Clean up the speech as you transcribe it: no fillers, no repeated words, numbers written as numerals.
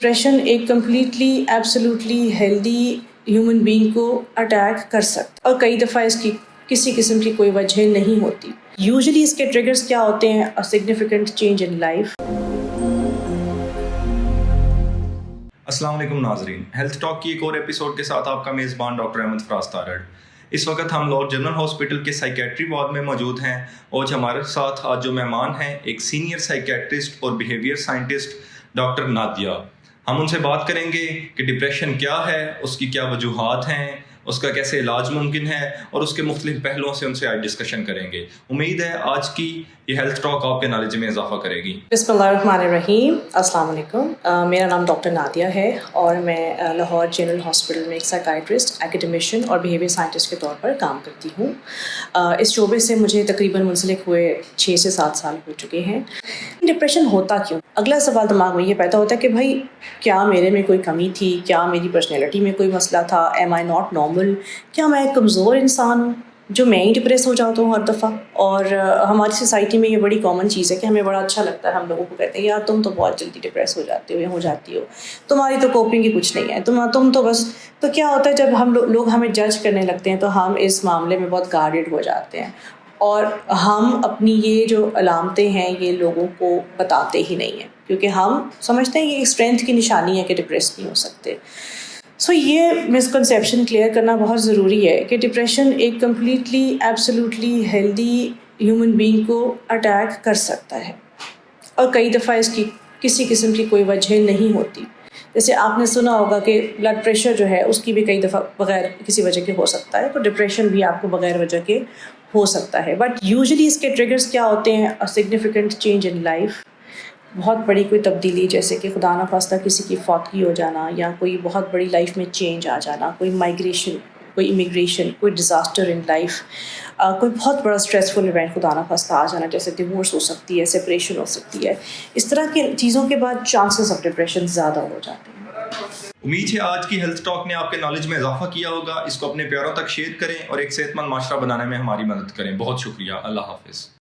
Depression ایک completely absolutely healthy human being کو attack کر سکتا ہے اور کئی دفعہ اس کی کسی قسم کی کوئی وجہ نہیں ہوتی. یوزلی اس کے ٹریگرز کیا ہوتے ہیں؟ Significant change in life. السلام علیکم ناظرین، ہیلتھ ٹاک کی ایک اور ایپیسوڈ کے ساتھ آپ کا میزبان ڈاکٹر احمد فراز تارڑ. اس وقت ہم لارڈ جنرل ہاسپٹل کے سائیکیٹری وارڈ میں موجود ہیں اور ہمارے ساتھ آج جو مہمان ہیں ایک سینئر سائیکیٹرسٹ اور بیہیویئر سائنٹسٹ ڈاکٹر نادیہ. ہم ان سے بات کریں گے کہ ڈپریشن کیا ہے، اس کی کیا وجوہات ہیں، اس کا کیسے علاج ممکن ہے اور اس کے مختلف پہلوؤں سے ان سے آج ڈسکشن کریں گے. امید ہے آج کی یہ ہیلتھ ٹاک آپ کے نالج میں اضافہ کرے گی. بسم اللہ الرحمن الرحیم. السلام علیکم. میرا نام ڈاکٹر نادیہ ہے اور میں لاہور جنرل ہاسپٹل میں ایک سائیکائٹرسٹ، ایکیڈیمشین اور بیہیویئر سائنٹسٹ کے طور پر کام کرتی ہوں. اس شعبے سے مجھے تقریباً منسلک ہوئے 6 سے 7 سال ہو چکے ہیں. ڈپریشن ہوتا کیوں؟ اگلا سوال دماغ میں یہ پیدا ہوتا ہے کہ بھائی کیا میرے میں کوئی کمی تھی؟ کیا میری پرسنالٹی میں کوئی مسئلہ تھا؟ Am I not normal? کیا میں ایک کمزور انسان ہوں جو میں ہی ڈپریس ہو جاتا ہوں ہر دفعہ؟ اور ہماری سوسائٹی میں یہ بڑی کامن چیز ہے کہ ہمیں بڑا اچھا لگتا ہے، ہم لوگوں کو کہتے ہیں یار تم تو بہت جلدی ڈپریس ہو جاتے ہو یا ہو جاتی ہو، تمہاری تو کوپنگ ہی کچھ نہیں ہے، تم تو بس. تو کیا ہوتا ہے جب ہم لوگ ہمیں جج کرنے لگتے ہیں تو ہم اس معاملے میں بہت گارڈڈ ہو جاتے ہیں اور ہم اپنی یہ جو علامتیں ہیں یہ لوگوں کو بتاتے ہی نہیں ہیں کیونکہ ہم سمجھتے ہیں یہ ایک اسٹرینتھ کی نشانی ہے کہ ڈپریس نہیں ہو سکتے. سو یہ مسکنسیپشن کلیئر کرنا بہت ضروری ہے کہ ڈپریشن ایک completely absolutely healthy human being کو اٹیک کر سکتا ہے اور کئی دفعہ اس کی کسی قسم کی کوئی وجہ نہیں ہوتی. جیسے آپ نے سنا ہوگا کہ بلڈ پریشر جو ہے اس کی بھی کئی دفعہ بغیر کسی وجہ کے ہو سکتا ہے، تو ڈپریشن بھی آپ کو بغیر وجہ کے ہو سکتا ہے. بٹ یوزلی اس کے ٹریگرز کیا ہوتے ہیں؟ سگنیفیکنٹ چینج ان لائف، بہت بڑی کوئی تبدیلی، جیسے کہ خدا نخواستہ کسی کی فوتگی ہو جانا یا کوئی بہت بڑی لائف میں چینج آ جانا، کوئی مائگریشن، کوئی امیگریشن، کوئی ڈیزاسٹر ان لائف، کوئی بہت بڑا اسٹریسفل ایونٹ خدا نخواستہ آ جانا، جیسے ڈیورس ہو سکتی ہے، سپریشن ہو سکتی ہے. اس طرح کی چیزوں کے بعد چانسز آف ڈپریشن زیادہ ہو جاتے ہیں. امید ہے آج کی ہیلتھ ٹاک نے آپ کے نالج میں اضافہ کیا ہوگا. اس کو اپنے پیاروں تک شیئر کریں اور ایک صحت مند معاشرہ بنانے میں ہماری مدد کریں. بہت شکریہ. اللہ حافظ.